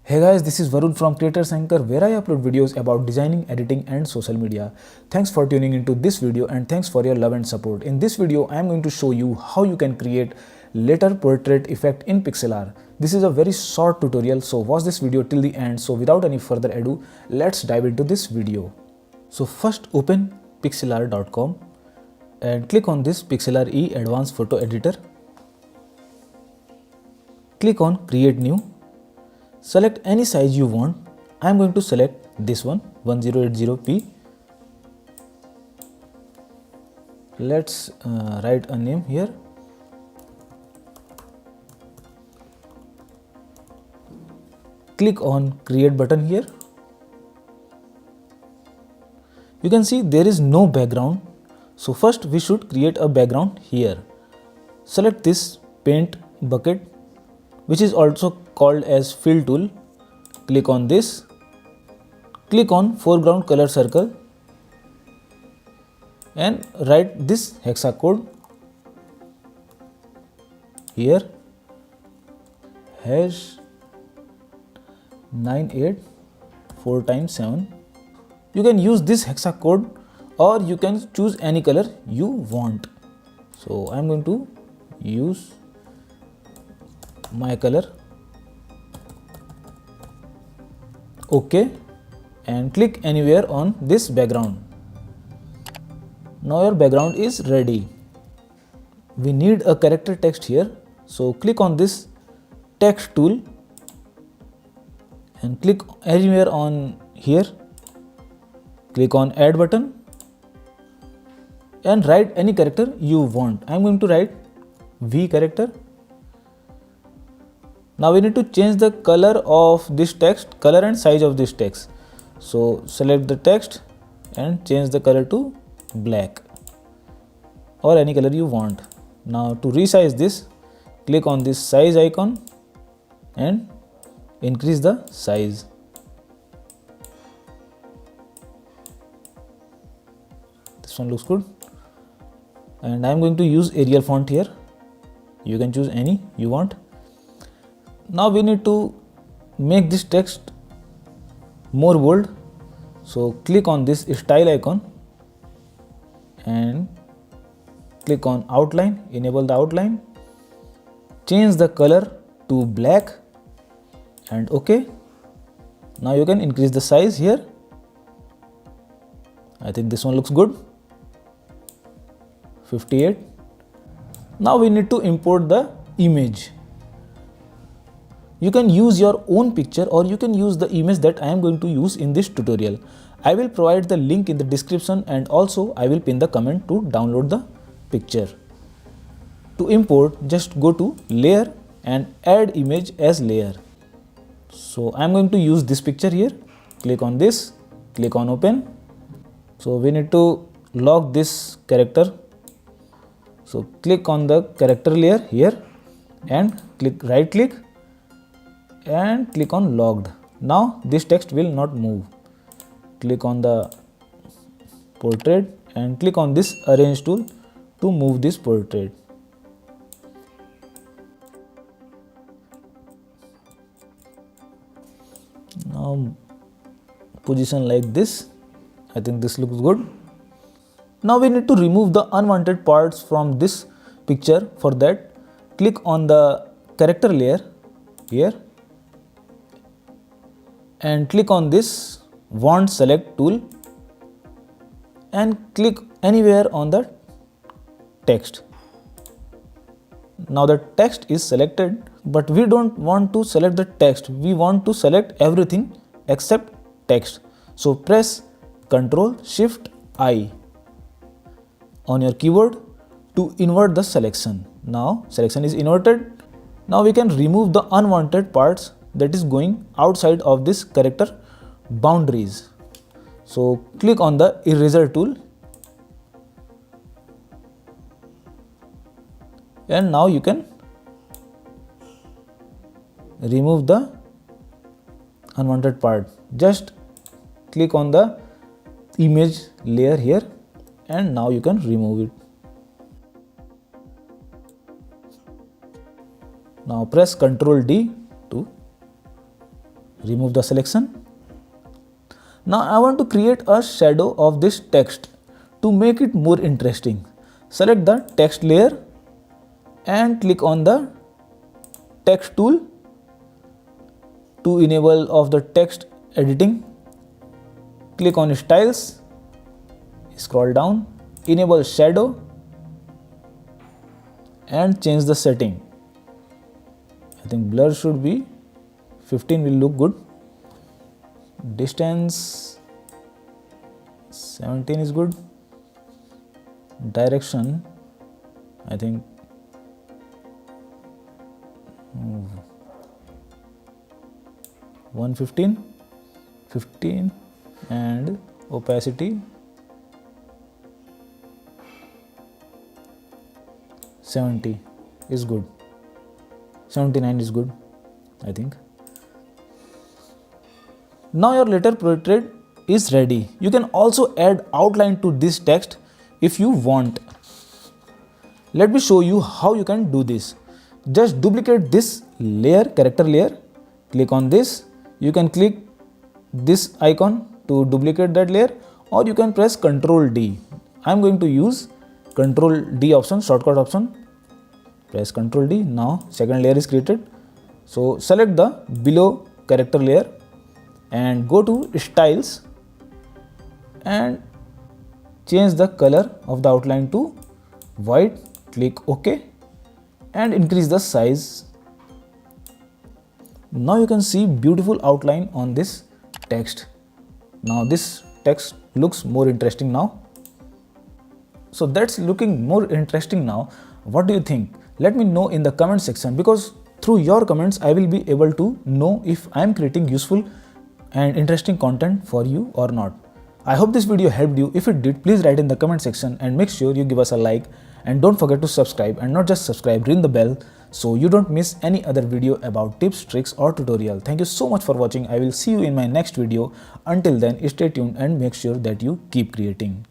Hey guys, this is Varun from Creators Anchor, where I upload videos about designing, editing and social media. Thanks for tuning into this video and thanks for your love and support. In this video, I am going to show you how you can create letter portrait effect in Pixlr. This is a very short tutorial, so watch this video till the end. So without any further ado, let's dive into this video. So first open pixlr.com and click on this Pixlr E Advanced Photo Editor. Click on Create New. Select any size you want. I am going to select this one 1080p. Let's write a name here. Click on Create button here. You can see there is no background. So first we should create a background here. Select this paint bucket, which is also called as fill tool. Click on this. Click on foreground color circle and write this hexacode here #984x7. You can use this hexacode or you can choose any color you want. So I am going to use my color. OK, and click anywhere on this background. Now your background is ready. We need a character text here, so click on this text tool and click anywhere on here. Click on add button and write any character you want. I am going to write V character. Now we need to change the color of this text, color and size of this text. So select the text and change the color to black or any color you want. Now to resize this, click on this size icon and increase the size. This one looks good. And I am going to use Arial font here. You can choose any you want. Now we need to make this text more bold. So click on this style icon and click on outline, enable the outline, change the color to black and OK. Now you can increase the size here. I think this one looks good. 58. Now we need to import the image. You can use your own picture or you can use the image that I am going to use in this tutorial. I will provide the link in the description and also I will pin the comment to download the picture. To import, just go to layer and add image as layer. So I am going to use this picture here. Click on this, click on open. So we need to lock this character. So click on the character layer here and right click and click on locked. Now this text will not move. Click on the portrait and click on this arrange tool to move this portrait. Now position like this. I think this looks good. Now we need to remove the unwanted parts from this picture. For that, click on the character layer here and click on this want select tool and click anywhere on the text. Now the text is selected, but we don't want to select the text. We want to select everything except text. So press Ctrl+Shift+I on your keyboard to invert the selection. Now selection is inverted. Now we can remove the unwanted parts that is going outside of this character boundaries. So click on the eraser tool and now you can remove the unwanted part. Just click on the image layer here and now you can remove it. Now press Ctrl D to Remove the selection. Now I want to create a shadow of this text to make it more interesting. Select the text layer and click on the text tool to enable of the text editing. Click on styles, scroll down, enable shadow and change the setting. I think blur should be 15 will look good. Distance 17 is good. Direction I think 115, 15 and opacity 70 is good. 79 is good, I think. Now your letter portrait is ready. You can also add outline to this text if you want. Let me show you how you can do this. Just duplicate this layer, character layer. Click on this. You can click this icon to duplicate that layer, or you can press Ctrl D. I am going to use Ctrl D option, shortcut option. Press Ctrl D. Now second layer is created. So select the below character layer and go to styles and change the color of the outline to white. Click OK and increase the size. Now you can see beautiful outline on this text. Now this text looks more interesting now. So that's looking more interesting now. What do you think? Let me know in the comment section, because through your comments I will be able to know if I am creating useful and interesting content for you or not. I hope this video helped you. If it did, please write in the comment section and make sure you give us a like, and don't forget to subscribe, and not just subscribe, ring the bell so you don't miss any other video about tips, tricks or tutorial. Thank you so much for watching. I will see you in my next video. Until then, stay tuned and make sure that you keep creating.